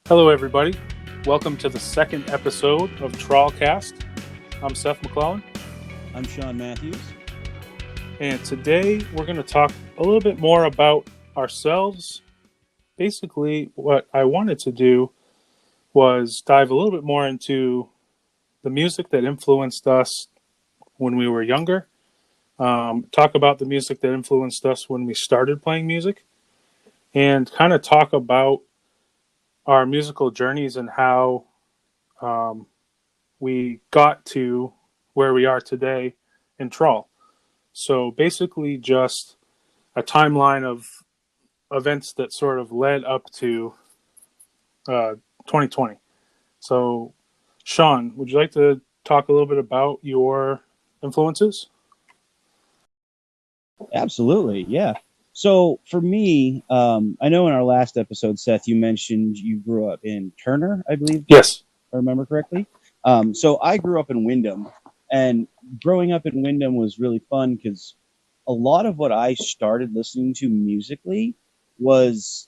Hello, everybody. Welcome to the second episode of TrawlCast. I'm Seth McClellan. I'm Sean Matthews. And today we're going to talk a little bit more about ourselves. Basically, what I wanted to do was dive a little bit more into the music that influenced us when we were younger. Talk about the music that influenced us when we started playing music. And kind of talk about our musical journeys and how we got to where we are today in Trawl. So basically just a timeline of events that sort of led up to 2020. So Sean, would you like to talk a little bit about your influences? Absolutely, yeah. So for me, I know in our last episode, Seth, you mentioned you grew up in Turner, I believe. Yes. If I remember correctly. So I grew up in Windham, and growing up in Windham was really fun because a lot of what I started listening to musically was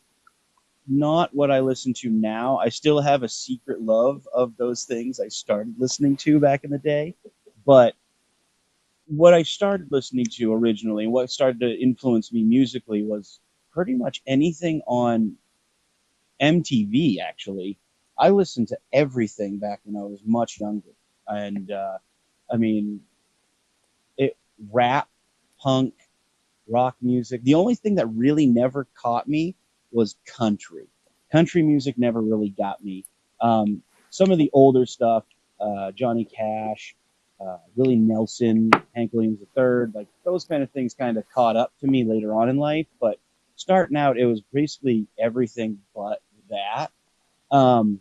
not what I listen to now. I still have a secret love of those things I started listening to back in the day, but what I started listening to originally, and what started to influence me musically, was pretty much anything on MTV. Actually, I listened to everything back when I was much younger, and I mean, rap, punk, rock music. The only thing that really never caught me was country. Country music never really got me. Some of the older stuff, Johnny Cash, Willie Nelson, Hank Williams III, like those kind of things kind of caught up to me later on in life. But starting out, it was basically everything but that. And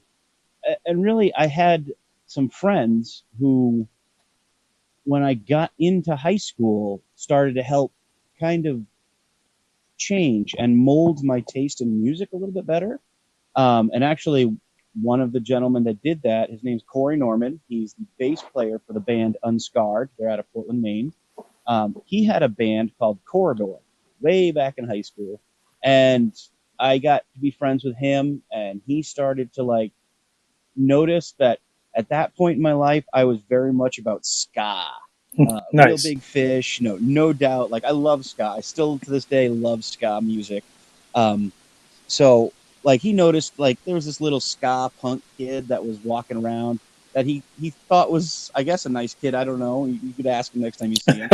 really, I had some friends who, when I got into high school, started to help kind of change and mold my taste in music a little bit better. And actually, one of the gentlemen that did that, his name's Corey Norman. He's the bass player for the band Unscarred. They're out of Portland, Maine. He had a band called Corridor way back in high school. And I got to be friends with him, and he started to notice that at that point in my life, I was very much about ska. Nice. Real Big Fish, no doubt. Like, I love ska. I still to this day love ska music. So he noticed there was this little ska punk kid that was walking around that he thought was, I guess, a nice kid. I don't know. You could ask him next time you see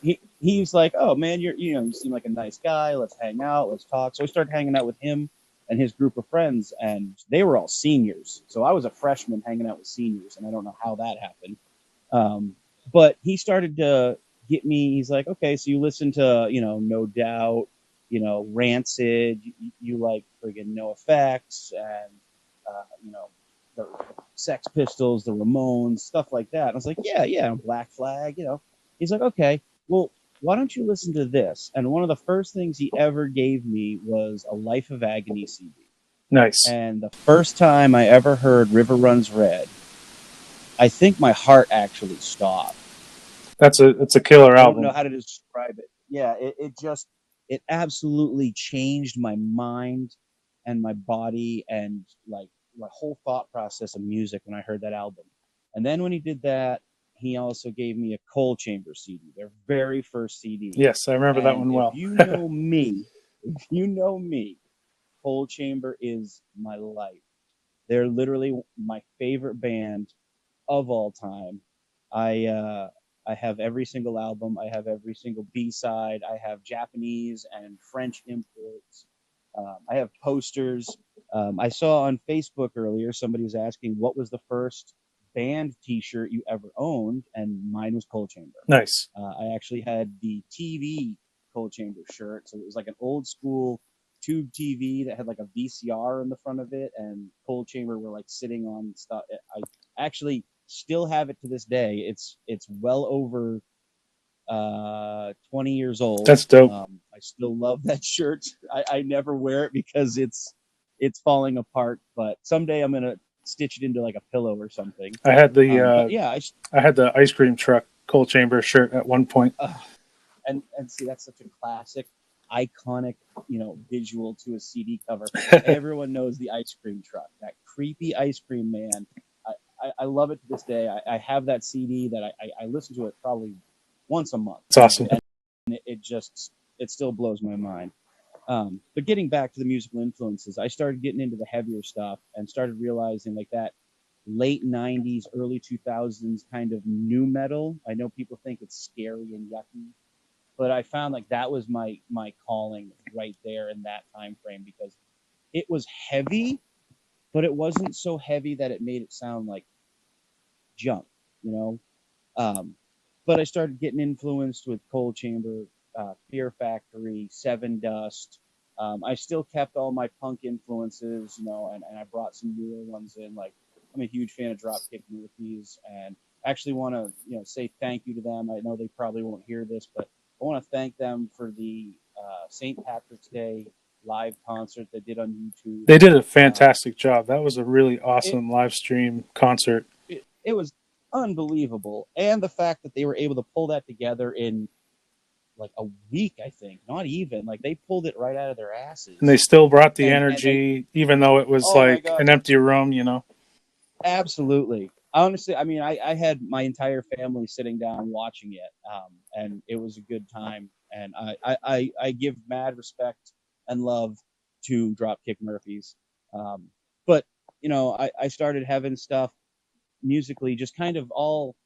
him. He's like, oh man, you seem like a nice guy. Let's hang out. Let's talk. So I started hanging out with him and his group of friends, and they were all seniors. So I was a freshman hanging out with seniors, and I don't know how that happened. But he started to get me. He's like, okay, so you listen to, No Doubt, Rancid, you like friggin' NoFX, and, the Sex Pistols, the Ramones, stuff like that. And I was like, yeah, Black Flag, He's like, okay, well, why don't you listen to this? And one of the first things he ever gave me was a Life of Agony CD. Nice. And the first time I ever heard River Runs Red, I think my heart actually stopped. It's a killer album. I don't know how to describe it. Yeah, it absolutely changed my mind and my body and my whole thought process of music when I heard that album. And then when he did that, he also gave me a Coal Chamber CD, their very first CD. Yes, I remember that one well. If you know me, Coal Chamber is my life. They're literally my favorite band of all time. I have every single album. I have every single B-side. I have Japanese and French imports. I have posters. I saw on Facebook earlier somebody was asking what was the first band T-shirt you ever owned, and mine was Coal Chamber. Nice. I actually had the TV Coal Chamber shirt, so it was like an old school tube TV that had like a VCR in the front of it, and Coal Chamber were sitting on stuff. I actually still have it to this day. It's well over 20 years old. That's dope. I still love that shirt. I never wear it because it's falling apart, but someday I'm gonna stitch it into a pillow or something. I had I had the ice cream truck Coal Chamber shirt at one point. And see, that's such a classic. iconic, visual to a CD cover. Everyone knows the ice cream truck, that creepy ice cream man. I love it to this day. I have that CD that I listen to it probably once a month. It's awesome. And it still blows my mind. But getting back to the musical influences, I started getting into the heavier stuff and started realizing like that late 90s, early 2000s kind of new metal. I know people think it's scary and yucky, but I found like that was my calling right there in that time frame, because it was heavy, but it wasn't so heavy that it made it sound like junk, you know. But I started getting influenced with Cold Chamber, Fear Factory, Seven Dust. I still kept all my punk influences, and I brought some newer ones in. Like, I'm a huge fan of Dropkick Murphys, and actually want to, say thank you to them. I know they probably won't hear this, but I want to thank them for the St. Patrick's Day live concert they did on YouTube. They did a fantastic job. That was a really awesome live stream concert. It was unbelievable. And the fact that they were able to pull that together in like a week, I think, not even, like they pulled it right out of their asses. And they still brought the energy, even though it was an empty room, Absolutely. Honestly, I mean, I had my entire family sitting down watching it, and it was a good time. And I give mad respect and love to Dropkick Murphys. But, I started having stuff musically just kind of all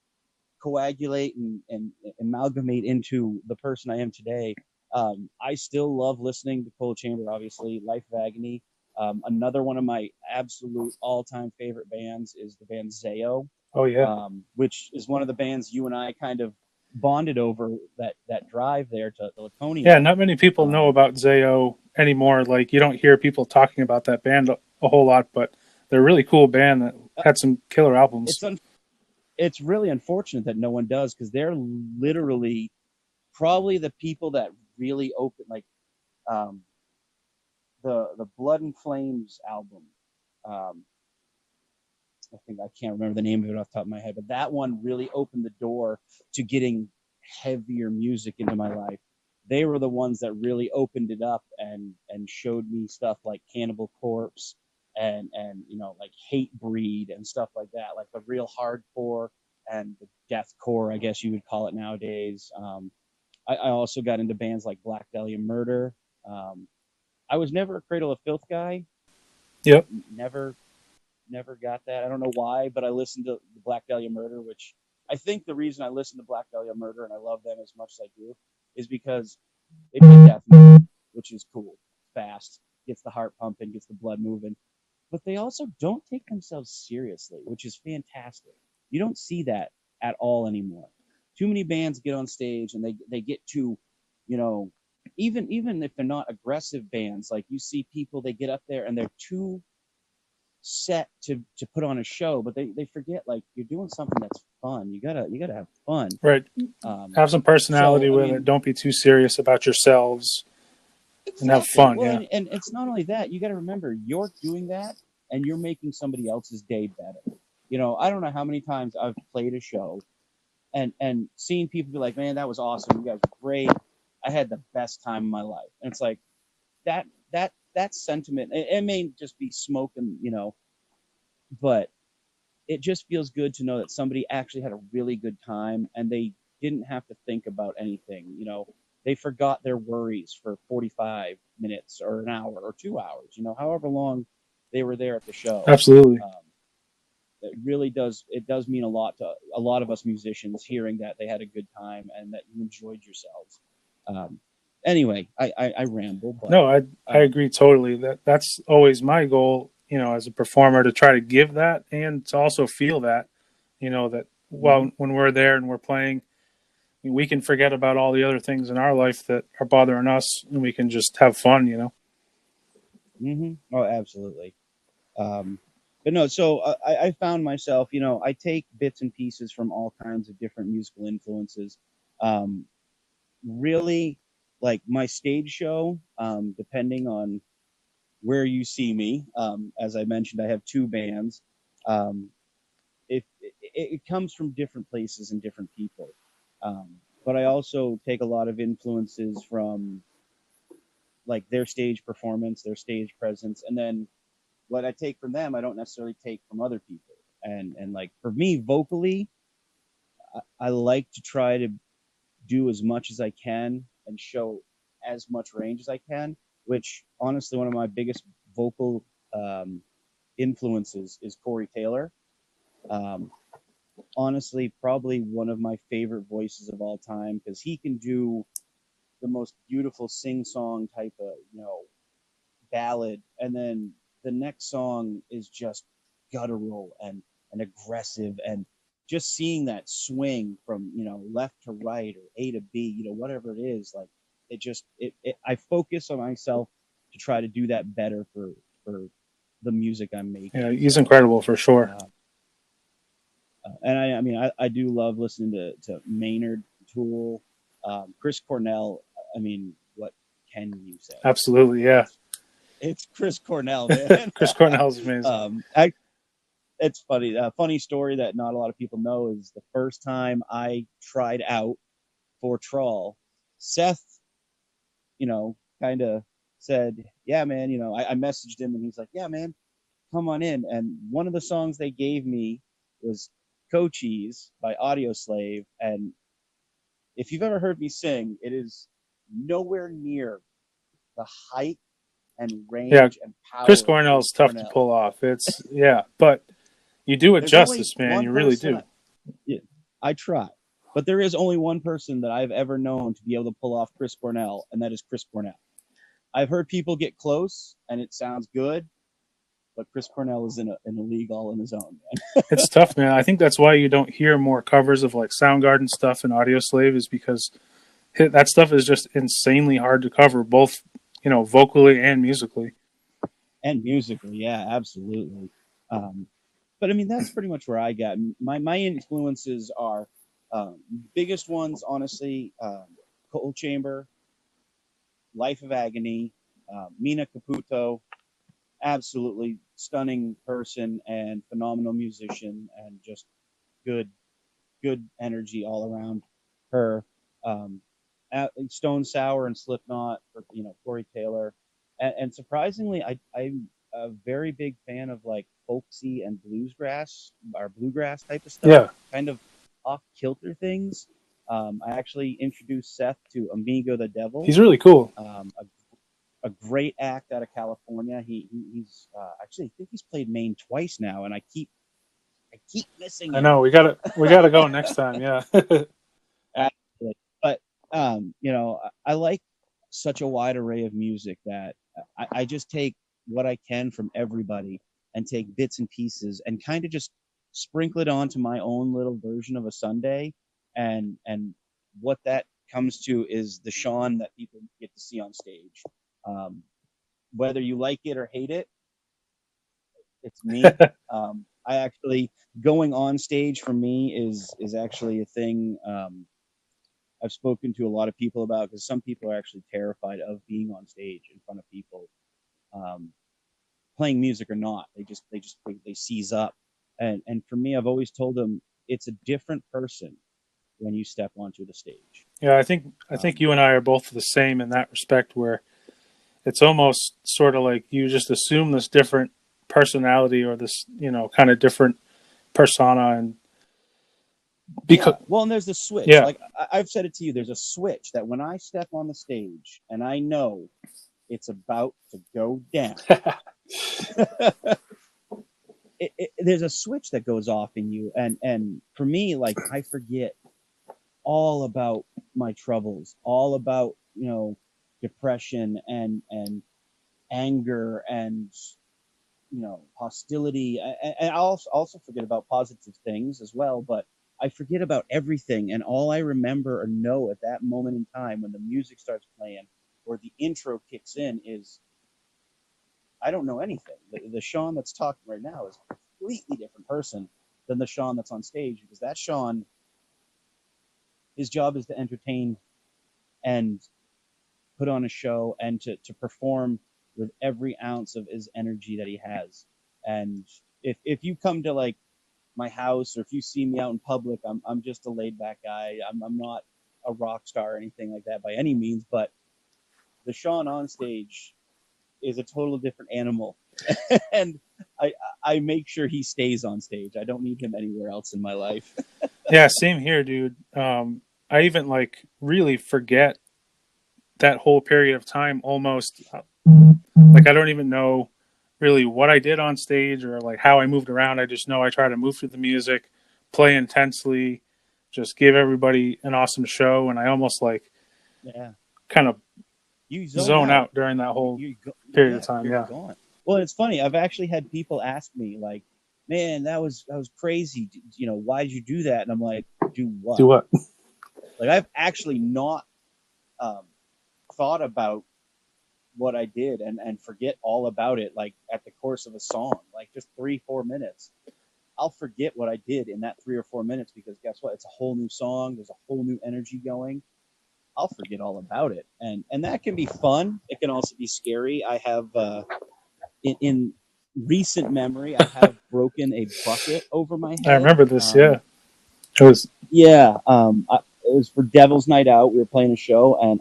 coagulate and amalgamate into the person I am today. I still love listening to Cold Chamber, obviously, Life of Agony. Another one of my absolute all-time favorite bands is the band Zayo. Oh, yeah. Which is one of the bands you and I kind of bonded over that drive there to Laconia. Yeah, not many people know about Zayo anymore. Like, you don't hear people talking about that band a whole lot, but they're a really cool band that had some killer albums. It's really unfortunate that no one does, because they're literally probably the people that really open, like, the Blood and Flames album. I think I can't remember the name of it off the top of my head, but that one really opened the door to getting heavier music into my life. They were the ones that really opened it up and showed me stuff like Cannibal Corpse and like Hatebreed and stuff like that, like the real hardcore and the deathcore, I guess you would call it nowadays. I also got into bands like Black Dahlia Murder. I was never a Cradle of Filth guy. Yep. Never got that. I don't know why, but I listened to the Black Dahlia Murder, which I think the reason I listen to Black Dahlia Murder and I love them as much as I do is because they play death metal, which is cool, fast, gets the heart pumping, gets the blood moving. But they also don't take themselves seriously, which is fantastic. You don't see that at all anymore. Too many bands get on stage and they get too, even if they're not aggressive bands, like you see people, they get up there and they're too set to put on a show, but they forget, like, you're doing something that's fun. You gotta have fun, right? Have some personality with it. Don't be too serious about yourselves. Exactly. And have fun. Well, yeah. And it's not only that, you got to remember you're doing that and you're making somebody else's day better. I don't know how many times I've played a show and seen people be like, man, that was awesome, you guys were great, I had the best time of my life. And it's like that sentiment, it may just be smoke and, but it just feels good to know that somebody actually had a really good time and they didn't have to think about anything. They forgot their worries for 45 minutes or an hour or 2 hours, however long they were there at the show. Absolutely. It really does. It does mean a lot to a lot of us musicians, hearing that they had a good time and that you enjoyed yourselves. Anyway, I ramble. But, no, I agree totally. That's always my goal, as a performer, to try to give that and to also feel that, that when we're there and we're playing, we can forget about all the other things in our life that are bothering us, and we can just have fun, Mm-hmm. Oh, absolutely. But no, so I found myself, I take bits and pieces from all kinds of different musical influences. Really, like my stage show, depending on where you see me, as I mentioned, I have two bands. It comes from different places and different people. But I also take a lot of influences from like their stage performance, their stage presence, and then what I take from them, I don't necessarily take from other people. And like for me, vocally, I like to try to do as much as I can and show as much range as I can. Which honestly, one of my biggest vocal influences is Corey Taylor. Um, Honestly, probably one of my favorite voices of all time because he can do the most beautiful sing-song type of ballad, and then the next song is just guttural and aggressive, and just seeing that swing from left to right or A to B, whatever it is, like it I focus on myself to try to do that better for the music I'm making. Yeah, he's incredible for sure. And I mean, I do love listening to Maynard, Tool, Chris Cornell. I mean, what can you say? Absolutely, yeah. It's Chris Cornell, man. Chris Cornell's amazing. It's funny. A funny story that not a lot of people know is the first time I tried out for Trawl, Seth, kind of said, "Yeah, man." I messaged him and he's like, "Yeah, man, come on in." And one of the songs they gave me was Cochise by Audio Slave. And if you've ever heard me sing, it is nowhere near the height and range and power. Chris Cornell's tough to pull off. It's but you do it justice, man. You really do. I try. But there is only one person that I've ever known to be able to pull off Chris Cornell, and that is Chris Cornell. I've heard people get close, and it sounds good, but Chris Cornell is in a league all on his own, man. It's tough, man. I think that's why you don't hear more covers of like Soundgarden stuff and Audio Slave, is because that stuff is just insanely hard to cover, both vocally and musically. And musically, yeah, absolutely. But I mean, that's pretty much where I got my influences are biggest ones, honestly. Cold Chamber, Life of Agony, Mina Caputo, absolutely stunning person and phenomenal musician, and just good energy all around her. Stone Sour and Slipknot for Corey Taylor, and surprisingly, I'm a very big fan of like folksy and bluegrass type of stuff. Yeah, kind of off kilter things. I actually introduced Seth to Amigo the Devil. He's really cool. A great act out of California. He's actually, I think he's played Maine twice now, and I keep missing him. I know we gotta go next time. Yeah. Absolutely. But I like such a wide array of music that I just take what I can from everybody and take bits and pieces and kind of just sprinkle it onto my own little version of a Sunday, and what that comes to is the Seán that people get to see on stage. Whether you like it or hate it, it's me. I actually, going on stage for me is actually a thing I've spoken to a lot of people about, because some people are actually terrified of being on stage in front of people, playing music or not. They seize up, and for me, I've always told them it's a different person when you step onto the stage. Yeah, I think you and I are both the same in that respect, where it's almost sort of like you just assume this different personality or this kind of different persona, and because and there's the switch. Yeah. Like I've said it to you, there's a switch that when I step on the stage and I know it's about to go down, there's a switch that goes off in you, and for me, like, I forget all about my troubles, all about depression and anger and hostility, and I also forget about positive things as well, but I forget about everything, and all I remember or know at that moment in time when the music starts playing or the intro kicks in is I don't know anything. The Seán that's talking right now is a completely different person than the Seán that's on stage, because that Seán, his job is to entertain and put on a show and to perform with every ounce of his energy that he has. And if you come to like my house, or if you see me out in public, I'm just a laid back guy. I'm not a rock star or anything like that by any means, but the Seán on stage is a total different animal, and I make sure he stays on stage. I don't need him anywhere else in my life. Yeah, same here, dude. I even like really forget that whole period of time almost. Like I don't even know really what I did on stage or like how I moved around. I just know I try to move through the music, play intensely, just give everybody an awesome show, and I almost like Yeah, kind of you zone out during that whole period of time. You're Yeah. gone. Well, it's funny. I've actually had people ask me like, "Man, that was crazy. You know, why'd you do that?" And I'm like, "Do what?" Do what? Like I've actually not um, thought about what I did and forget all about it like at the course of a song, like just 3-4 minutes. I'll forget what I did in that 3 or 4 minutes because guess what? It's a whole new song. There's a whole new energy going. I'll forget all about it, and that can be fun. It can also be scary. I have in recent memory, I have broken a bucket over my head. I remember this. Yeah, it was. Yeah, it was for Devil's Night Out. We were playing a show, and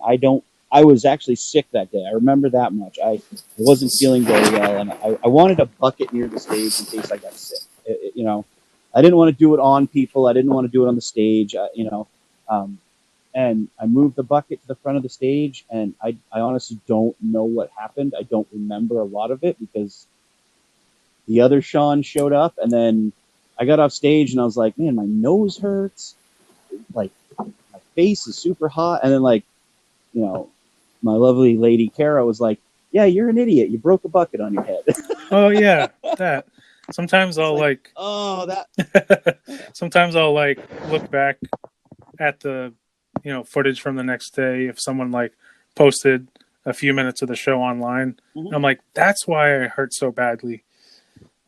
I was actually sick that day. I remember that much. I wasn't feeling very well, and I wanted a bucket near the stage in case I got sick. You know, I didn't want to do it on people. I didn't want to do it on the stage. You know, and I moved the bucket to the front of the stage, and I honestly don't know what happened. I don't remember a lot of it because the other Seán showed up, and then I got off stage, and I was like, man, my nose hurts. Like, my face is super hot. And then, like, you know, my lovely lady Kara was like, yeah, you're an idiot. You broke a bucket on your head. Oh yeah, that. Sometimes I'll like oh, that. sometimes I'll like look back at the footage from the next day if someone like posted a few minutes of the show online. Mhm. I'm like, that's why I hurt so badly.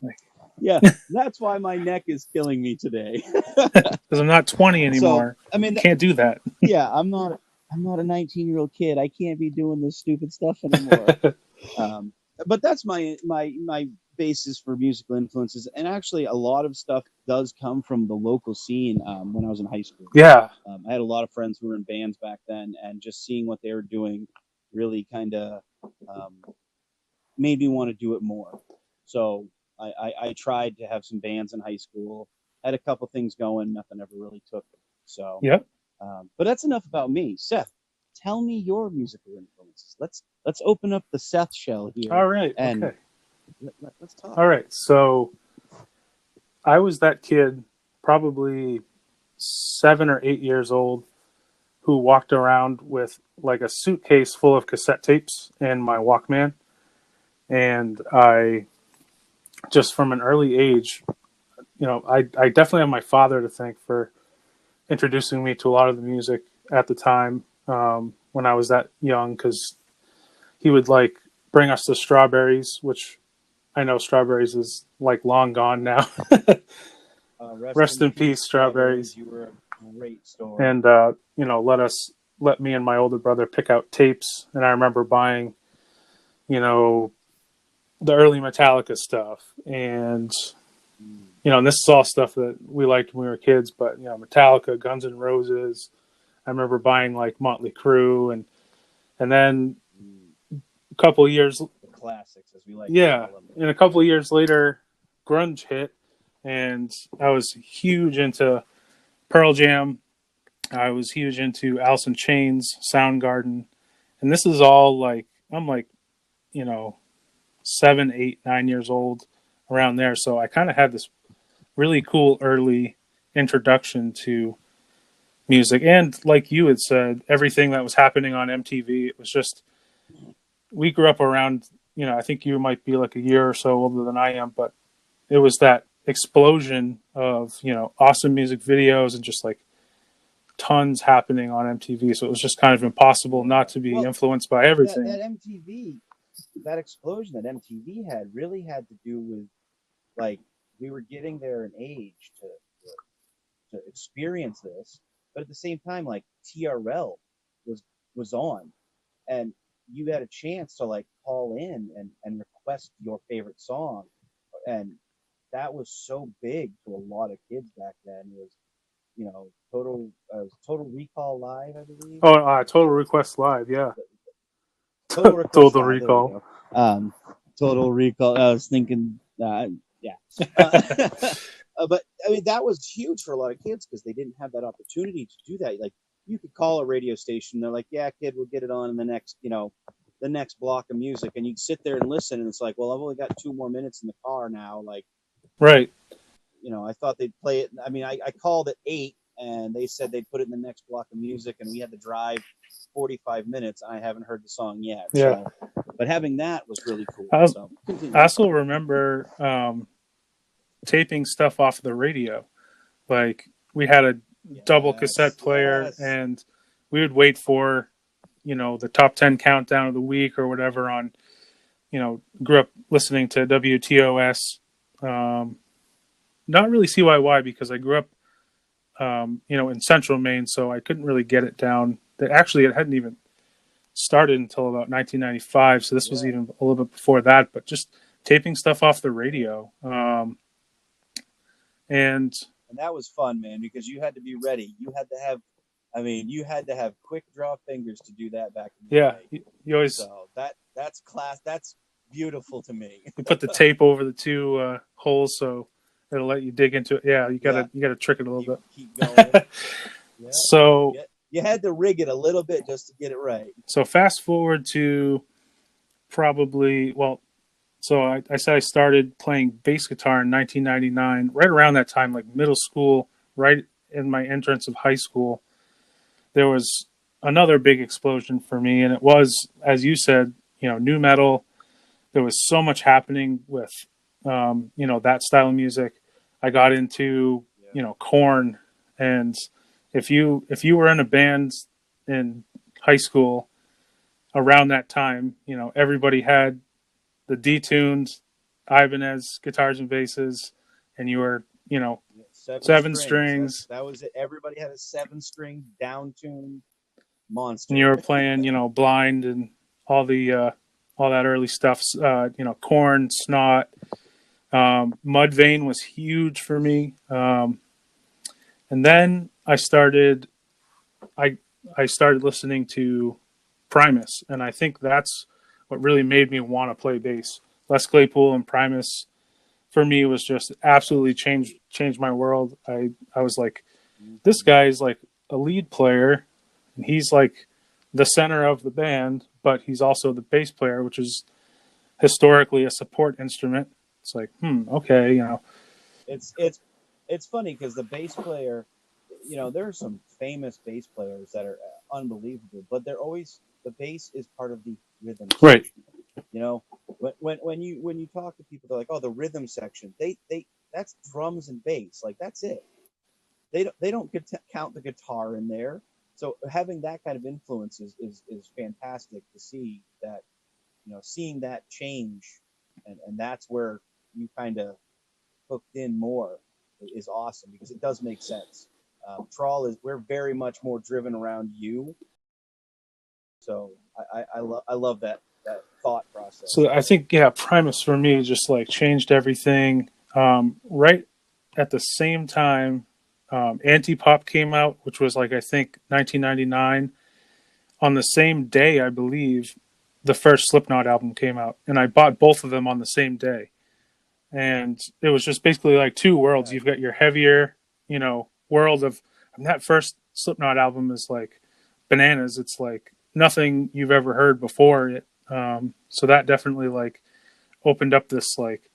Like, Yeah, that's why my neck is killing me today. because I'm not 20 anymore. So, I mean, can't do that. Yeah, I'm not a 19-year-old kid. I can't be doing this stupid stuff anymore. But that's my basis for musical influences, and actually, a lot of stuff does come from the local scene. When I was in high school, Yeah, I had a lot of friends who were in bands back then, and just seeing what they were doing really kind of made me want to do it more. So I tried to have some bands in high school, had a couple things going, nothing ever really took. So, yep. but that's enough about me. Seth, tell me your musical influences. Let's open up the Seth shell here. All right. And Okay. let's talk. All right. So I was that kid, probably 7 or 8 years old, who walked around with like a suitcase full of cassette tapes and my Walkman. And I just from an early age, I definitely have my father to thank for introducing me to a lot of the music at the time when I was that young, because he would like bring us to Strawberries, which I know Strawberries is like long gone now. Rest in peace, Strawberries. You were a great store. And let me and my older brother pick out tapes, and I remember buying, the early Metallica stuff, and and this is all stuff that we liked when we were kids, but Metallica, Guns N' Roses. I remember buying like Motley Crue, and then a couple of years, the classics as we like. Yeah, and a couple of years later, grunge hit, and I was huge into Pearl Jam. I was huge into Alice in Chains, Soundgarden, and this is all like I'm like, 7, 8, 9 years old, around there. So I kind of had this really cool early introduction to music, and like you had said, everything that was happening on MTV. It was just we grew up around. I think you might be like a year or so older than I am, but it was that explosion of awesome music videos and just like tons happening on MTV. So it was just kind of impossible not to be influenced by everything. That MTV, that explosion that MTV had really had to do with like we were getting there in age to experience this, but at the same time, like TRL was on, and you had a chance to like call in and request your favorite song, and that was so big to a lot of kids back then. It was Total Recall Live, I believe. Oh, Total Request Live, yeah. Total Recall. Total Style. Recall. Total Recall. I was thinking, yeah. But I mean, that was huge for a lot of kids because they didn't have that opportunity to do that. Like, you could call a radio station, they're like, "Yeah, kid, we'll get it on in the next, the next block of music," and you'd sit there and listen, and it's like, "Well, I've only got 2 more minutes in the car now." Like, right. I thought they'd play it. I mean, I called at 8, and they said they'd put it in the next block of music, and we had to drive 45 minutes. I haven't heard the song yet. Yeah. So, but having that was really cool. I Continue. also remember taping stuff off the radio. Like, we had a double cassette player, and we would wait for, the top 10 countdown of the week or whatever on, grew up listening to WTOS. Not really CYY because I grew up, in central Maine, so I couldn't really get it down. Actually, it hadn't even started until about 1995, so this was even a little bit before that, but just taping stuff off the radio. And that was fun, man, because you had to be ready. You had to have quick draw fingers to do that back in the day. You always... So that's class. That's beautiful to me. You put the tape over the two holes so it'll let you dig into it. Yeah, you gotta trick it a little bit. Keep going. So you had to rig it a little bit just to get it right. So fast forward to so I said I started playing bass guitar in 1999, right around that time, like middle school, right in my entrance of high school. There was another big explosion for me, and it was, as you said, nu metal. There was so much happening with, that style of music. I got into, Korn, and if you were in a band in high school around that time, everybody had the detuned Ibanez guitars and basses, and you were, seven strings. That was it. Everybody had a 7-string down-tuned monster. And you were playing, Blind and all that early stuff. Korn, Snot, Mudvayne was huge for me. And then I started listening to Primus, and I think that's what really made me want to play bass. Les Claypool and Primus, for me, was just absolutely changed my world. I was like, this guy is like a lead player, and he's like the center of the band, but he's also the bass player, which is historically a support instrument. It's like, okay, It's funny because the bass player, there are some famous bass players that are unbelievable, but they're always, the bass is part of the rhythm section. Right. When you talk to people, they're like, oh, the rhythm section. They that's drums and bass. Like, that's it. They don't count the guitar in there. So having that kind of influence is fantastic to see that, seeing that change, and that's where you kind of hooked in more is awesome, because it does make sense. Trawl we're very much more driven around you. So I love that thought process. So I think, Primus for me just like changed everything. Right at the same time, Anti-Pop came out, which was like, I think 1999. On the same day, I believe, the first Slipknot album came out, and I bought both of them on the same day. And it was just basically like two worlds. You've got your heavier, world of, and that first Slipknot album is like bananas. It's like nothing you've ever heard before it. So that definitely like opened up this like,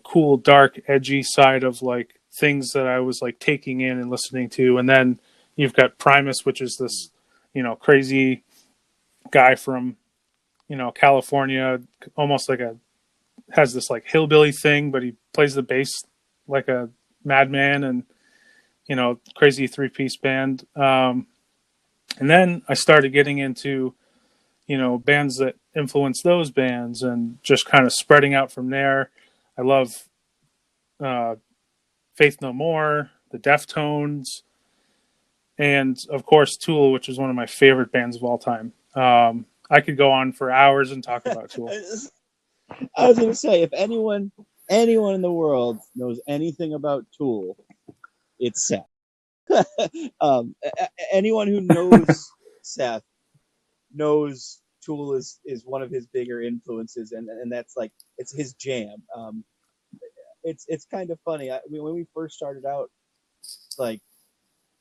cool, dark, edgy side of like things that I was like taking in and listening to. And then you've got Primus, which is this, crazy guy from, California, almost like has this like hillbilly thing, but he plays the bass like a madman, and, crazy 3-piece band. And then I started getting into, bands that influence those bands, and just kind of spreading out from there. I love Faith No More, the Deftones, and of course Tool, which is one of my favorite bands of all time. I could go on for hours and talk about Tool. I was going to say, if anyone in the world knows anything about Tool, it's Seth. Anyone who knows Seth knows Tool is one of his bigger influences, and that's like it's his jam. It's kind of funny. When we first started out, like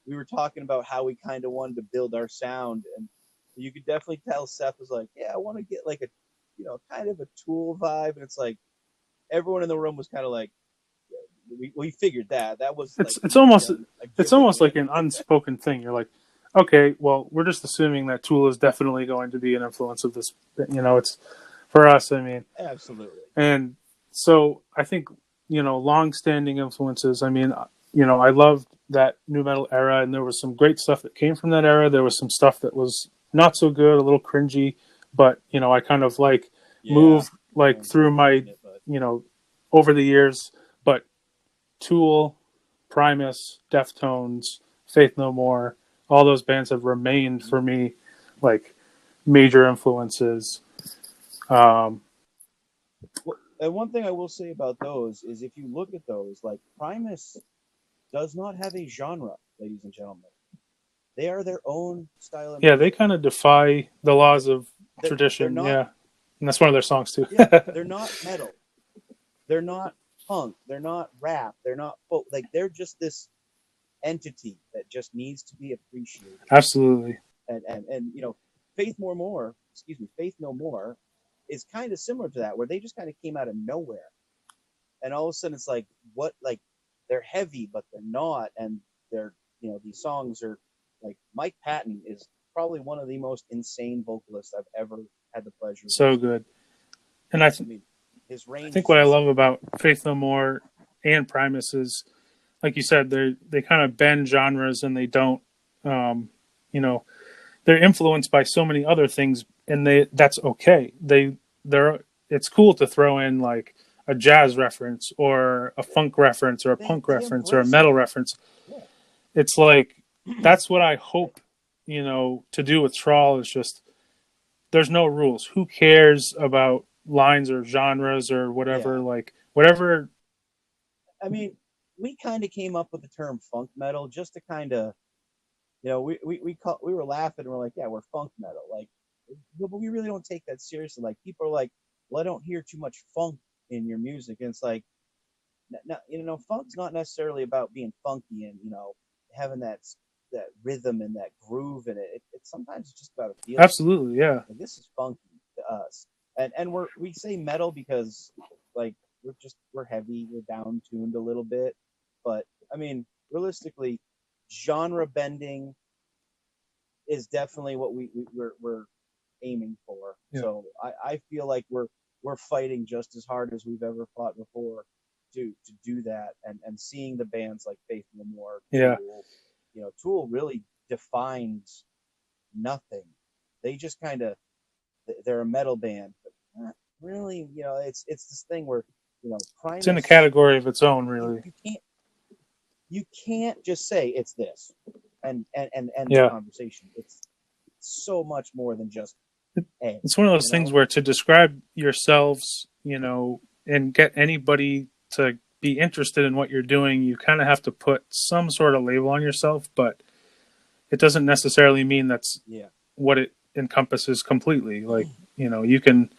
we were talking about how we kind of wanted to build our sound, and you could definitely tell Seth was like, "Yeah, I want to get like a, kind of a Tool vibe," and it's like everyone in the room was kind of like, we figured that was like It's almost a it's given. almost like an unspoken thing. You're like, okay, well, we're just assuming that Tool is definitely going to be an influence of this. It's for us. I mean, Absolutely. and so I think long-standing influences. I mean, I loved that new metal era, and there was some great stuff that came from that era. There was some stuff that was not so good, a little cringy, but I kind of moved through my over the years. But Tool, Primus, Deftones, Faith No More, all those bands have remained for me like major influences. And one thing I will say about those is if you look at those, like Primus does not have a genre, ladies and gentlemen. They are their own style of music. Yeah, music. they kind of defy the laws of tradition. Not, yeah. And that's one of their songs too. Yeah, they're not metal. They're not punk. They're not rap. They're not folk. Like they're just this entity that just needs to be appreciated. Absolutely. And Faith No More is kind of similar to that, where they just kind of came out of nowhere. And all of a sudden it's like, what, like they're heavy, but they're not. And they're, these songs are like Mike Patton is probably one of the most insane vocalists I've ever had the pleasure of. So good. And I his range. I think what I love about Faith No More and Primus is, like you said, they kind of bend genres and they don't, they're influenced by so many other things, and that's okay. It's cool to throw in like a jazz reference or a funk reference or a punk reference or a metal reference. Yeah. It's like that's what I hope to do with Trawl is just there's no rules. Who cares about lines or genres or whatever? Yeah. Like whatever. I mean, we kind of came up with the term funk metal just to kind of, we were laughing and we're like, yeah, we're funk metal, like, but we really don't take that seriously. Like people are like, well, I don't hear too much funk in your music, and it's like, no, funk's not necessarily about being funky and having that rhythm and that groove in it. It's sometimes it's just about a feeling. Absolutely, yeah. Like, this is funky to us, and we say metal because like we're heavy, we're down tuned a little bit, but I mean realistically, genre bending is definitely what we're aiming for. Yeah. So I feel like we're fighting just as hard as we've ever fought before to do that, and seeing the bands like Faith No More, yeah, Tool, Tool really defines nothing. They just kind of, they're a metal band, but not really. It's this thing where Primus, it's in a category of its own, really. You can't just say it's this and yeah. the conversation. It's so much more than just. It's one of those things where to describe yourselves, and get anybody to be interested in what you're doing, you kind of have to put some sort of label on yourself, but it doesn't necessarily mean that's what it encompasses completely. Like, you can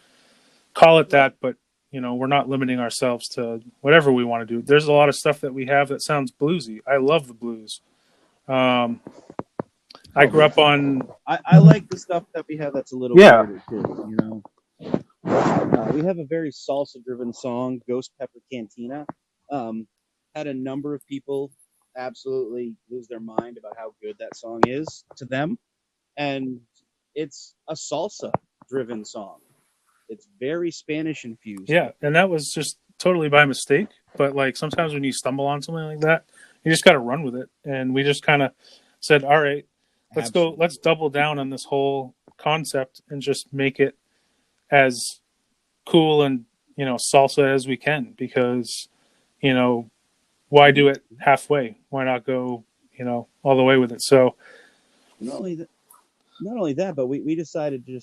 call it that, but, we're not limiting ourselves to whatever we want to do. There's a lot of stuff that we have that sounds bluesy. I love the blues. I grew up on. I like the stuff that we have that's a little weirder too. We have a very salsa-driven song, Ghost Pepper Cantina. Had a number of people absolutely lose their mind about how good that song is to them, and it's a salsa-driven song. It's very Spanish infused. Yeah, and that was just totally by mistake. But like sometimes when you stumble on something like that, you just got to run with it. And we just kind of said, all right. Let's double down on this whole concept and just make it as cool and, salsa as we can, because, why do it halfway? Why not go, all the way with it? So not only that, but we decided to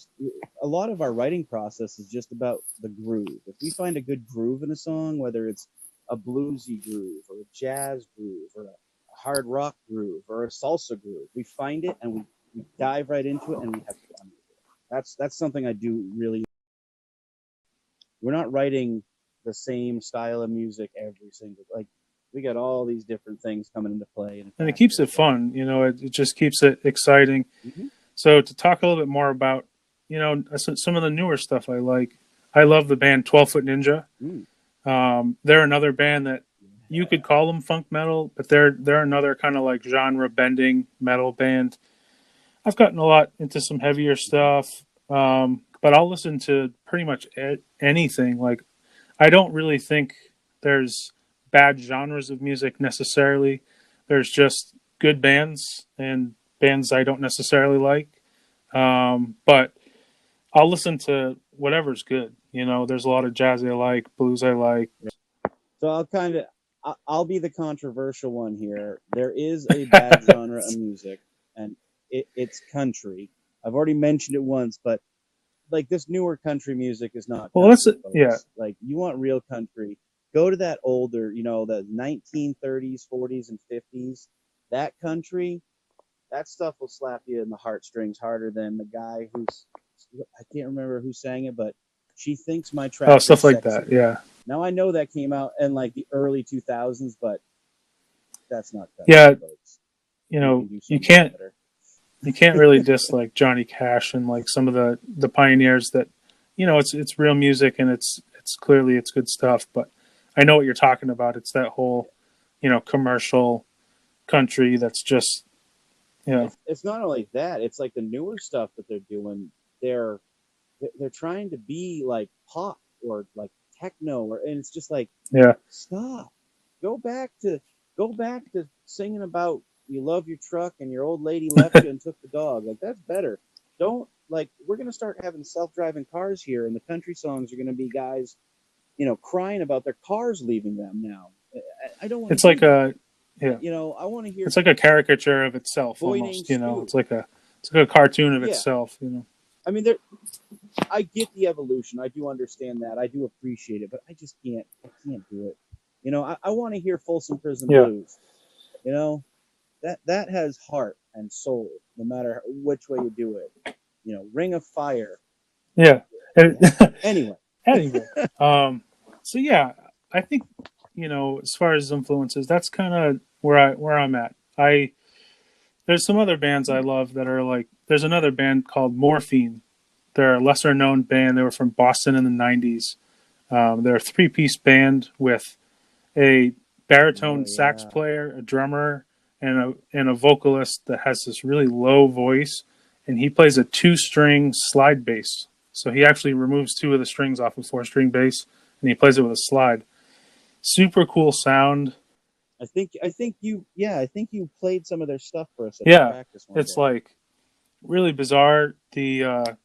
a lot of our writing process is just about the groove. If we find a good groove in a song, whether it's a bluesy groove or a jazz groove or a hard rock groove or a salsa groove, we find it and we dive right into it and we have fun with it. That's something I do really. We're not writing the same style of music every single like. We got all these different things coming into play, and it keeps it fun. It just keeps it exciting. Mm-hmm. So to talk a little bit more about, some of the newer stuff I like. I love the band 12 Foot Ninja. They're another band that you could call them funk metal, but they're another kind of like genre bending metal band. I've gotten a lot into some heavier stuff, but I'll listen to pretty much anything. Like, I don't really think there's bad genres of music necessarily. There's just good bands and bands I don't necessarily like. But I'll listen to whatever's good. There's a lot of jazz I like, blues I like. So I'll be the controversial one here. There is a bad genre of music, and it's country. I've already mentioned it once, but like this newer country music is not. Well, country, yeah. Like you want real country, go to that older, the 1930s, 40s, and 50s. That country, that stuff will slap you in the heartstrings harder than the guy who's. I can't remember who sang it, but she thinks my track. Oh, stuff like that. Yeah. Now I know that came out in like the early 2000s, but that's not country, yeah. Folks. You can't. Better. You can't really diss like Johnny Cash and like some of the pioneers that, it's real music and it's clearly it's good stuff. But I know what you're talking about. It's that whole, commercial country that's just, It's not only that. It's like the newer stuff that they're doing. They're trying to be like pop or like techno, and it's just like, stop. Go back to singing about you love your truck and your old lady left you and took the dog. Like that's better. Don't we're gonna start having self-driving cars here, and the country songs are gonna be guys, crying about their cars leaving them now. I don't want. It's like I want to hear. It's like a caricature of itself almost. It's like a cartoon of itself. I mean, I get the evolution. I do understand that. I do appreciate it, but I just can't. I can't do it. I want to hear Folsom Prison Blues. That has heart and soul, no matter which way you do it. Ring of Fire. Yeah. Anyway. So yeah, I think as far as influences, that's kind of where I'm at. There's some other bands I love that are like. There's another band called Morphine. They're a lesser known band. They were from Boston in the 90s. They're a 3-piece band with a baritone sax player, a drummer, and a vocalist that has this really low voice, and he plays a 2-string slide bass. So he actually removes 2 of the strings off a 4-string bass, and he plays it with a slide. Super cool sound. I think you played some of their stuff for us at practice one it's day. Like really bizarre. The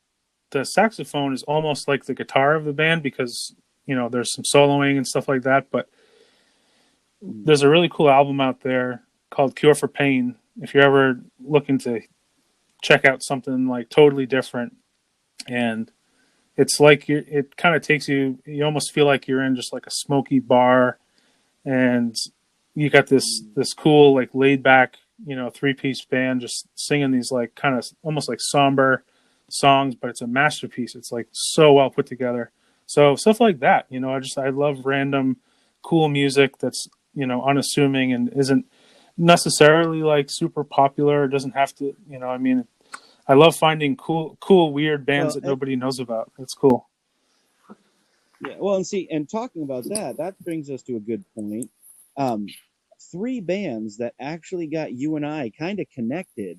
saxophone is almost like the guitar of the band because there's some soloing and stuff like that, but there's a really cool album out there called Cure for Pain. If you're ever looking to check out something like totally different, and it's like it kind of takes you almost feel like you're in just like a smoky bar, and you got this cool like laid back 3-piece band just singing these like kind of almost like somber songs, but it's a masterpiece. It's like so well put together. So stuff like that, I love random cool music that's unassuming and isn't necessarily like super popular. It doesn't have to, I love finding cool weird bands that nobody knows about. It's cool. Yeah, well, and talking about that brings us to a good point. 3 bands that actually got you and I kind of connected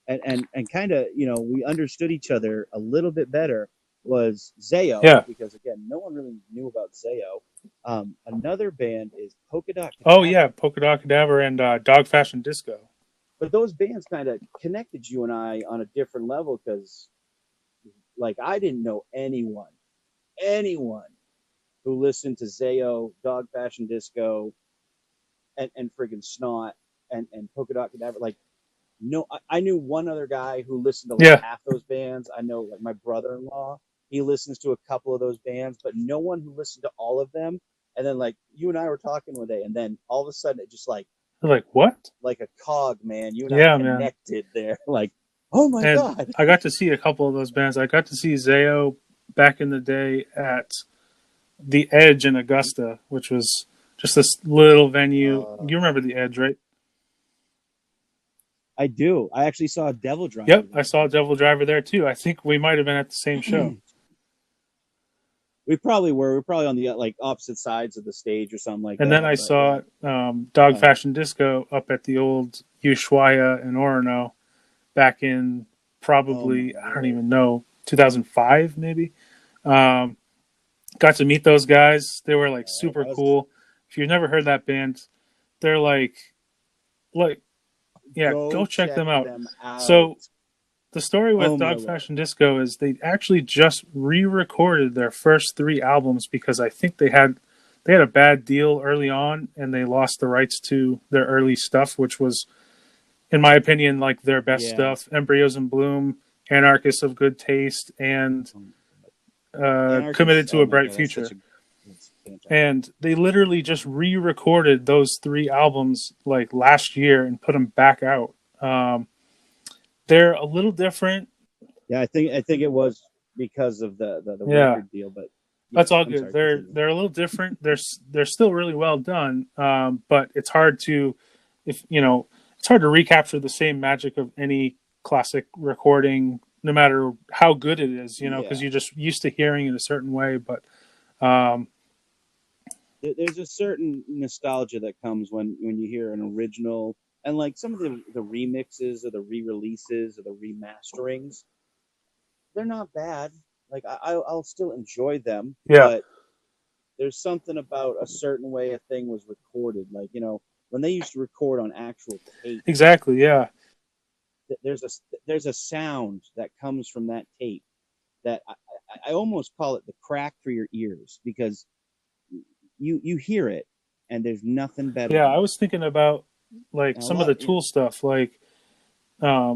and kind of, we understood each other a little bit better was Zayo. Yeah. Because, again, no one really knew about Zayo. Another band is Polka Dot Cadaver. Oh, yeah, Polka Dot Cadaver and Dog Fashion Disco. But those bands kind of connected you and I on a different level because, like, I didn't know anyone who listened to Zayo, Dog Fashion Disco, and friggin' Snot and Polka Dot Cadaver. Like, no, I knew one other guy who listened to like half those bands. I know like my brother-in-law, he listens to a couple of those bands, but no one who listened to all of them. And then like you and I were talking one day, and then all of a sudden it just like what? Like a cog, man. You and I connected there. Like Oh my And God. I got to see a couple of those bands. I got to see Zayo back in the day at the Edge in Augusta, which was just this little venue. You remember the Edge, right? I do. I actually saw a Devil Driver Yep, there I saw once. Devil Driver there too. I think we might have been at the same show. We probably were. We were probably on the like opposite sides of the stage or something like And then that. I But yeah. saw Dog Um, Fashion Disco up at the old Ushuaia in Orono back in oh my probably, I don't word. even know, 2005 maybe. Um, got to meet those guys. They were like Yeah, super that was cool. If you've never heard that band, they're like yeah, go go check check them out. them out. So the story Oh with my Dog lord. Fashion Disco is they actually just re-recorded their first three albums because I think they had a bad deal early on and they lost the rights to their early stuff, which was, in my opinion, like their best Yeah. stuff. Embryos in Bloom, Anarchists of Good Taste, and Committed Anarchist. to Oh a my Bright god, Future. that's fantastic. And they literally just re-recorded those three albums like last year and put them back out. Um, they're a little different. Yeah, I think it was because of the Yeah, record deal, but yeah, that's all I'm good. sorry, They're continue. they're a little different. They're still really well done, but it's hard to, if you know, it's hard to recapture the same magic of any classic recording, no matter how good it is. Because Yeah. you're just used to hearing it a certain way. But um, There's a certain nostalgia that comes when you hear an original, and like some of the remixes or the re-releases or the remasterings, they're not bad. Like I'll still enjoy them, yeah, but there's something about a certain way a thing was recorded. Like, when they used to record on actual tape, exactly. Yeah, there's a there's a sound that comes from that tape that I almost call it the crack for your ears, because you hear it and there's nothing better yeah. than I it. was thinking about like And a some of lot, the Tool stuff, like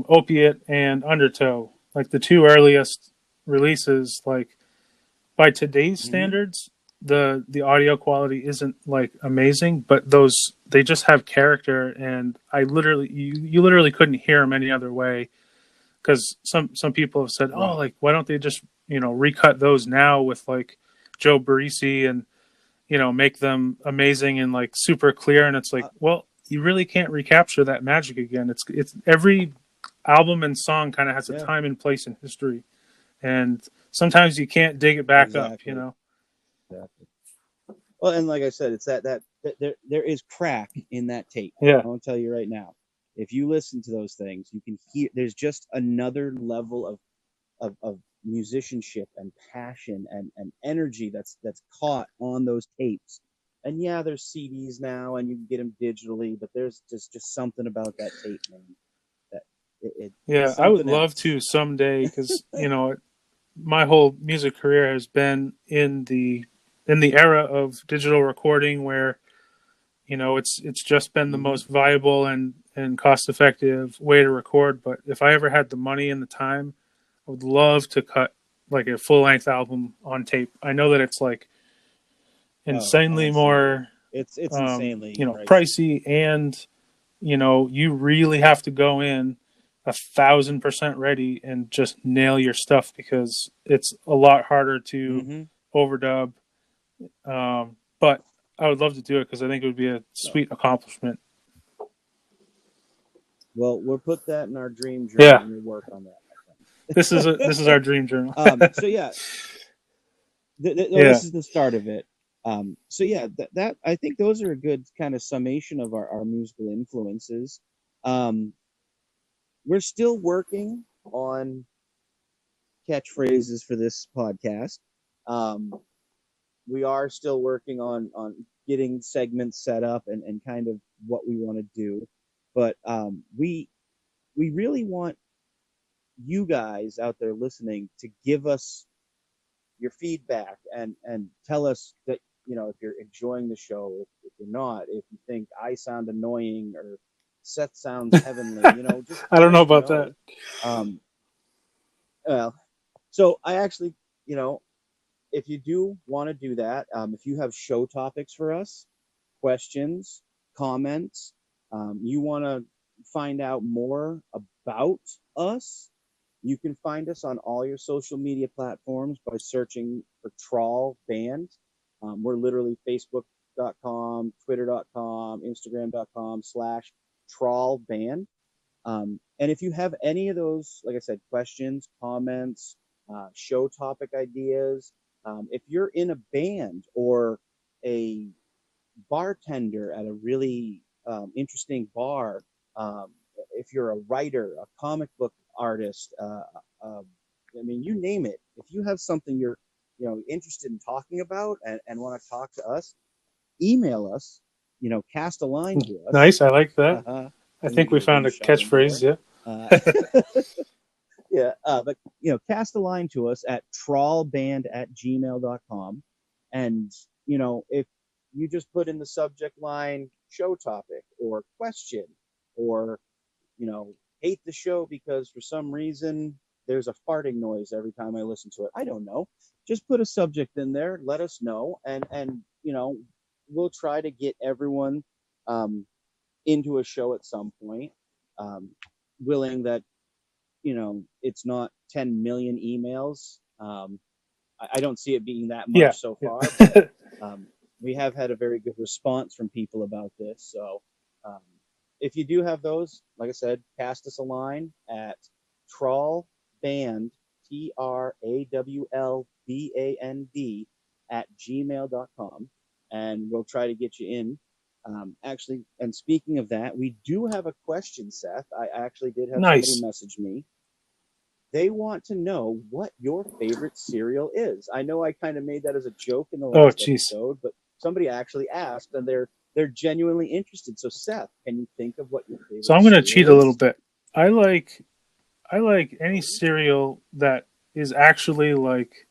Opiate and Undertow, like the two earliest releases. Like by today's mm-hmm. standards, the audio quality isn't like amazing, but those they just have character, and you literally couldn't hear them any other way. Because some people have said, oh, Right. like why don't they just recut those now with like Joe Barresi and make them amazing and like super clear, and it's like, Uh, well, you really can't recapture that magic again. It's every album and song kind of has a yeah, time and place in history, and sometimes you can't dig it back up, exactly. Exactly. Well, and like I said, it's that there is crack in that tape. Yeah, I'll tell you right now. If you listen to those things, you can hear there's just another level of musicianship and passion and energy that's caught on those tapes. And yeah, there's CDs now, and you can get them digitally, but there's just something about that tape, man. That yeah, it's I would something love else. to someday, because my whole music career has been in the era of digital recording, where it's just been the Mm-hmm. most viable and cost effective way to record. But if I ever had the money and the time, I would love to cut like a full length album on tape. I know that it's like Oh, insanely absolutely. more It's insanely pricey. pricey, and you really have to go in 1,000% ready and just nail your stuff, because it's a lot harder to Mm-hmm. overdub. But I would love to do it because I think it would be a So, sweet accomplishment. well, we'll put that in our dream journal, Yeah, and we'll work on this is our that. dream journal. So yeah, well, Yeah, this is the start of it. So yeah, that I think those are a good kind of summation of our musical influences. Um, we're still working on catchphrases for this podcast. Um, we are still working on getting segments set up and kind of what we want to do, but we really want you guys out there listening to give us your feedback and tell us that if you're enjoying the show, if you're not, if you think I sound annoying or Seth sounds heavenly, just I let don't know us about that. know. um well, so I actually, you know if you do want to do that, if you have show topics for us, questions, comments, you want to find out more about us, you can find us on all your social media platforms by searching for TrawlBand. We're literally Facebook.com, Twitter.com, Instagram.com/TrawlBand. And if you have any of those, like I said, questions, comments, show topic ideas, if you're in a band or a bartender at a really interesting bar, if you're a writer, a comic book artist, I mean, you name it. If you have something you're interested in talking about and want to talk to us, email us. Cast a line to us. Nice, I like that. I think we found a catchphrase. Yeah. Yeah, but cast a line to us at trawlband@gmail.com, and if you just put in the subject line show topic or question, or hate the show because for some reason there's a farting noise every time I listen to it. I don't know. Just put a subject in there. Let us know, and we'll try to get everyone into a show at some point. Willing that it's not 10 million emails. I don't see it being that much so far. But, we have had a very good response from people about this. So if you do have those, like I said, cast us a line at trawlband, TRAWLBAND @gmail.com, and we'll try to get you in. Actually, and speaking of that, we do have a question, Seth. I actually did have somebody message me. They want to know what your favorite cereal is. I know I kind of made that as a joke in the last episode, but somebody actually asked, and they're genuinely interested. So, Seth, can you think of what your favorite? So I'm going to cheat a little bit. I like any cereal that is actually like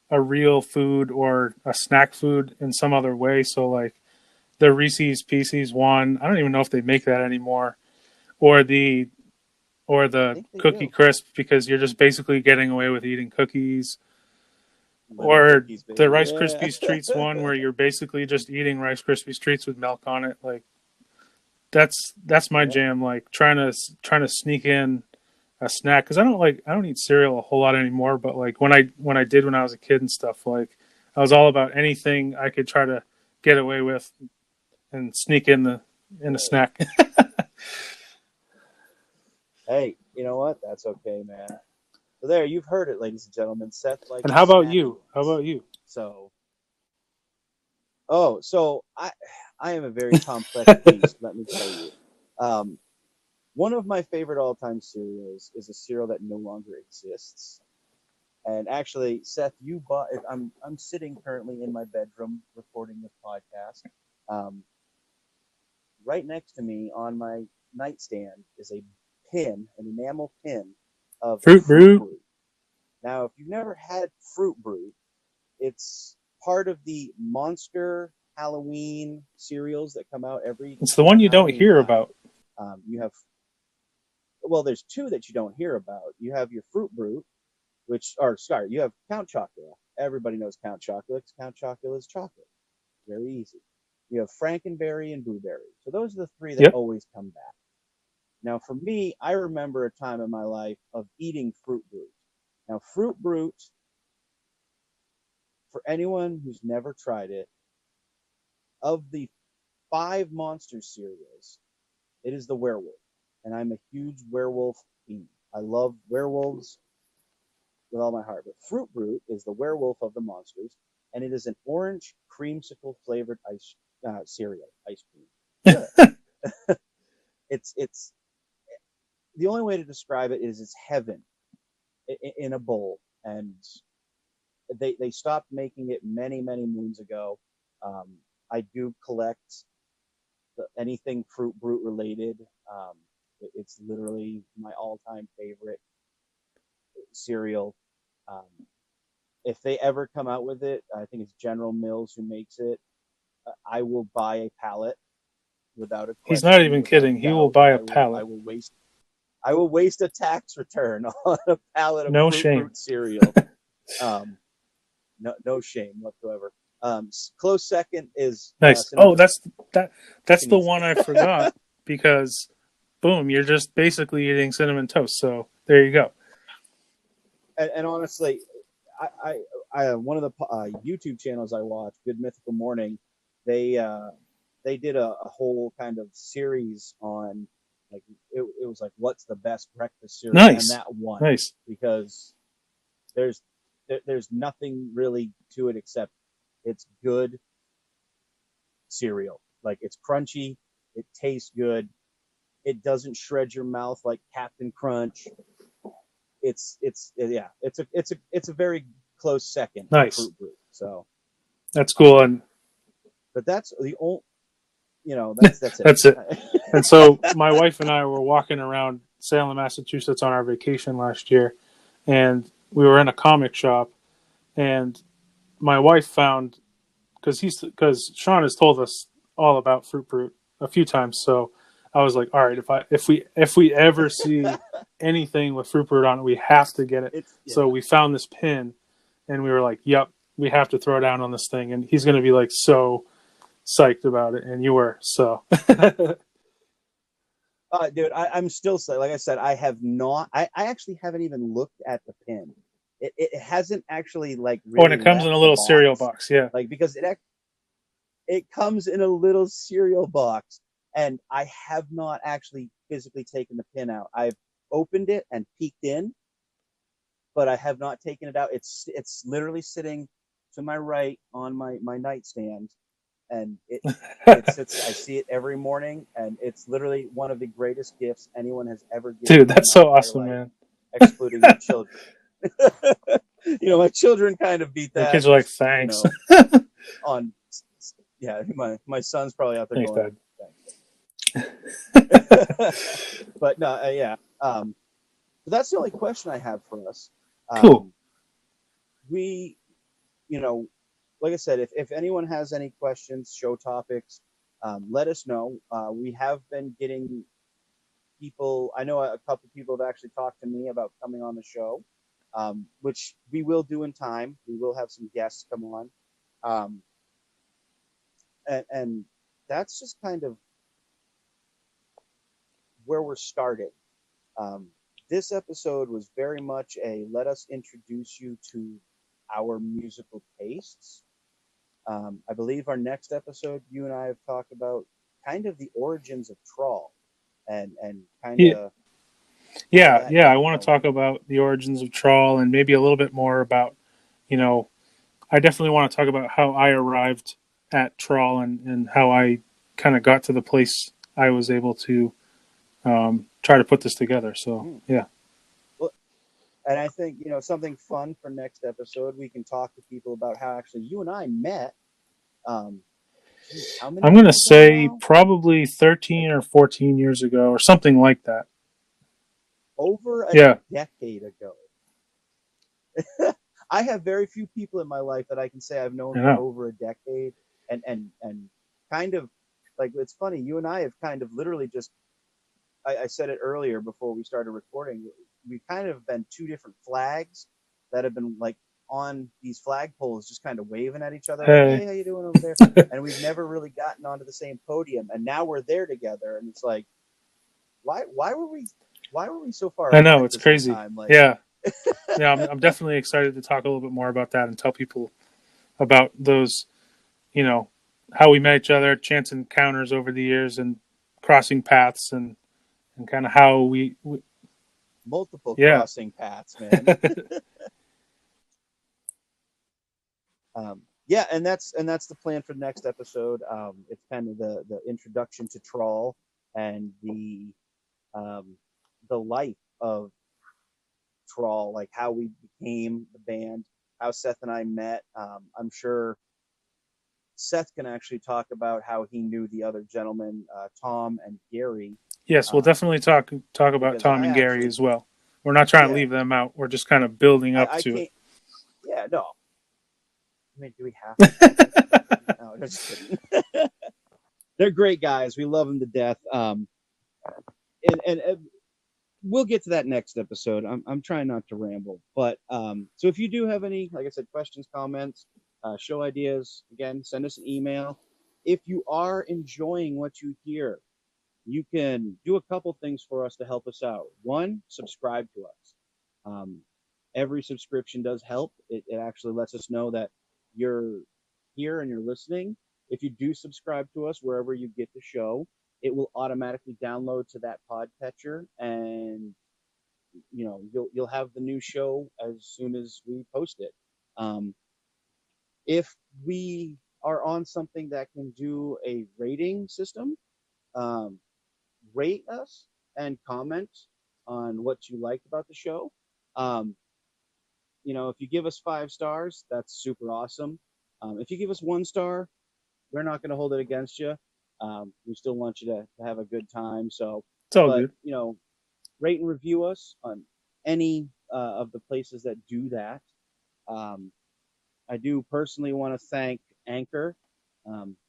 a real food or a snack food in some other way. So like the Reese's Pieces one, I don't even know if they make that anymore, or the Cookie Crisp, because you're just basically getting away with eating cookies. Or the Rice Krispies Treats one, where you're basically just eating Rice Krispies Treats with milk on it. Like that's my jam. Like trying to sneak in a snack, because I don't eat cereal a whole lot anymore. But like when I did when I was a kid and stuff, like I was all about anything I could try to get away with and sneak in a snack. Hey, you know what? That's okay, man. So there, you've heard it, ladies and gentlemen. Seth likes. And how about you? So I am a very complex beast. Let me tell you. One of my favorite all-time cereals is a cereal that no longer exists. And actually, Seth, you bought it. I'm sitting currently in my bedroom recording this podcast. Right next to me on my nightstand is an enamel pin of Fruit Brute. Now, if you've never had Fruit Brute, it's part of the Monster Halloween cereals that come out every. It's the one you don't hear about. There's two that you don't hear about. You have your Fruit Brute, you have Count Chocula. Everybody knows Count Chocula because Count Chocula is chocolate. Very easy. You have Frankenberry and Boo Berry. So those are the three that always come back. Now, for me, I remember a time in my life of eating Fruit Brute. Now, Fruit Brute, for anyone who's never tried it, of the 5 monster cereals, it is the werewolf. And I'm a huge werewolf fiend. I love werewolves with all my heart. But Fruit Brute is the werewolf of the monsters, and it is an orange creamsicle flavored ice cream. It's the only way to describe it is it's heaven in a bowl, and they stopped making it many moons ago. I do collect anything Fruit Brute related. It's literally my all-time favorite cereal. If they ever come out with it, I think it's General Mills who makes it. I will buy a pallet without a question. He's not even kidding. He will buy a pallet. I will waste a tax return on a pallet of Fruit Brute cereal. No shame whatsoever. Close second is nice. That's the one I forgot, because boom, you're just basically eating cinnamon toast. So there you go. And honestly, I one of the YouTube channels I watch, Good Mythical Morning, they did a whole kind of series on like it was like what's the best breakfast cereal, Nice. and that won Nice. because there's nothing really to it except it's good cereal. Like it's crunchy, it tastes good, it doesn't shred your mouth like Captain Crunch. It's a very close second to Nice. Fruit Brute. So that's cool. And but that's the only, that's it. that's it. And so my wife and I were walking around Salem, Massachusetts on our vacation last year, and we were in a comic shop, and my wife found, because Sean has told us all about Fruit Brute a few times, so I was like, all right, if we ever see anything with Fruit Brute on it, we have to get it. So we found this pin, and we were like, yep, we have to throw down on this thing, and he's going to be like so psyched about it, and you were so. Dude, I'm still, like I said, I have not. I actually haven't even looked at the pin. It hasn't actually like really. And it comes in a little cereal box, yeah. Like because it comes in a little cereal box, and I have not actually physically taken the pin out. I've opened it and peeked in, but I have not taken it out. It's literally sitting to my right on my nightstand. And I see it every morning, and it's literally one of the greatest gifts anyone has ever given. Dude, that's so awesome, man. Excluding my children. My children kind of beat that. Your kids are like, thanks. My son's probably out there thanks, going, thanks. But no, yeah. But that's the only question I have for us. Cool. We, like I said, if anyone has any questions, show topics, let us know. We have been getting people. I know a couple people have actually talked to me about coming on the show, which we will do in time. We will have some guests come on. And that's just kind of where we're starting. This episode was very much a let us introduce you to our musical tastes. I believe our next episode, you and I have talked about kind of the origins of Trawl and kind of. Yeah. I want to talk about the origins of Trawl and maybe a little bit more about, I definitely want to talk about how I arrived at Trawl and how I kind of got to the place I was able to try to put this together. So, yeah. Well, and I think, something fun for next episode, we can talk to people about how actually you and I met. How many I'm going to say probably 13 or 14 years ago or something like that. Over a decade ago. I have very few people in my life that I can say I've known for over a decade. And kind of, like, it's funny, you and I have kind of literally just, I said it earlier before we started recording, we've kind of been two different flags that have been, like, on these flagpoles just kind of waving at each other. Like, hey, how you doing over there? And we've never really gotten onto the same podium. And now we're there together. And it's like, why were we so far? I know, it's crazy. Like, yeah. I'm definitely excited to talk a little bit more about that and tell people about those, how we met each other, chance encounters over the years and crossing paths and kind of how we multiple crossing paths, man. And that's the plan for the next episode. It's kind of the introduction to Trawl and the life of Trawl, like how we became the band, how Seth and I met. I'm sure Seth can actually talk about how he knew the other gentlemen, Tom and Gary. Yes, we'll definitely talk about Tom and Gary as well. We're not trying to leave them out. We're just kind of building up to it. Yeah, no. I mean, do we have to? No, just kidding. They're great guys. We love them to death. And we'll get to that next episode. I'm trying not to ramble, but so if you do have any, like I said, questions, comments, show ideas, again, send us an email. If you are enjoying what you hear, you can do a couple things for us to help us out. One, subscribe to us. Every subscription does help. It actually lets us know that you're here and you're listening. If you do subscribe to us wherever you get the show, it will automatically download to that podcatcher, and you'll have the new show as soon as we post it. If we are on something that can do a rating system, um, rate us and comment on what you liked about the show. Um, if you give us 5 stars, that's super awesome. If you give us 1 star, we're not going to hold it against you. We still want you to have a good time. So, It's all but good. rate and review us on any of the places that do that. I do personally want to thank Anchor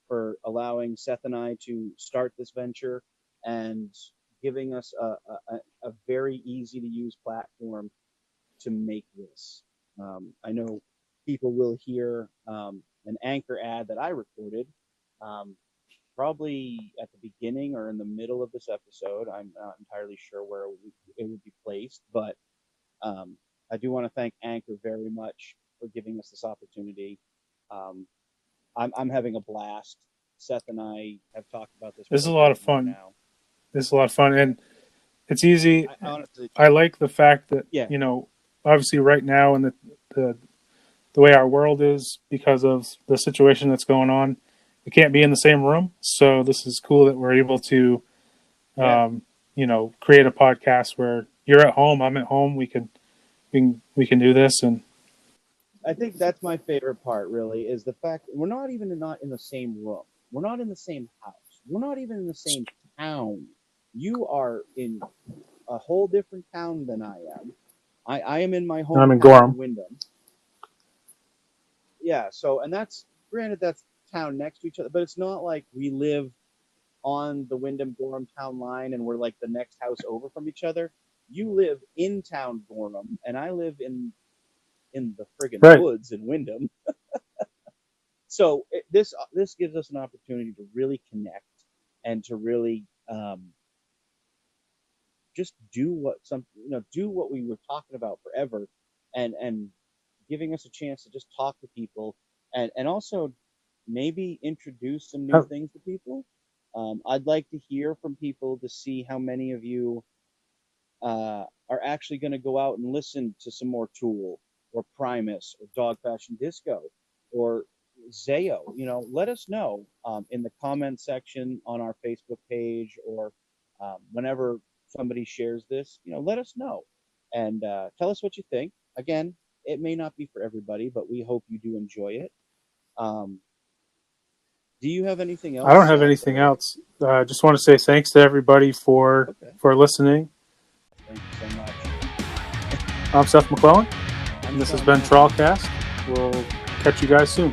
for allowing Seth and I to start this venture and giving us a very easy to use platform to make this. I know people will hear an Anchor ad that I recorded probably at the beginning or in the middle of this episode. I'm not entirely sure where it would be placed, but I do want to thank Anchor very much for giving us this opportunity. I'm having a blast. Seth and I have talked about this. This is a lot of fun. Now. This is a lot of fun, and it's easy. Honestly, I like the fact that obviously right now in the way our world is, because of the situation that's going on, we can't be in the same room. So this is cool that we're able to, create a podcast where you're at home, I'm at home. We can do this, and I think that's my favorite part. Really, is the fact that we're not in the same room. We're not in the same house. We're not even in the same town. You are in a whole different town than I am. I am in my home. I'm in Gorham. Wyndham. Yeah. So, and that's town next to each other, but it's not like we live on the Wyndham-Gorham town line and we're like the next house over from each other. You live in town Gorham, and I live in the friggin' woods in Wyndham. So this gives us an opportunity to really connect and to really just do what we were talking about forever, and giving us a chance to just talk to people and also maybe introduce some new things to people. I'd like to hear from people to see how many of you are actually going to go out and listen to some more Tool or Primus or Dog Fashion Disco or Zayo. Let us know in the comment section on our Facebook page, or whenever somebody shares this, let us know and tell us what you think. Again, it may not be for everybody, but we hope you do enjoy it. Do you have anything else? I don't have anything else. I just want to say thanks to everybody for listening. Thank you so much. I'm Seth McClellan, and this has been TrawlCast. We'll catch you guys soon.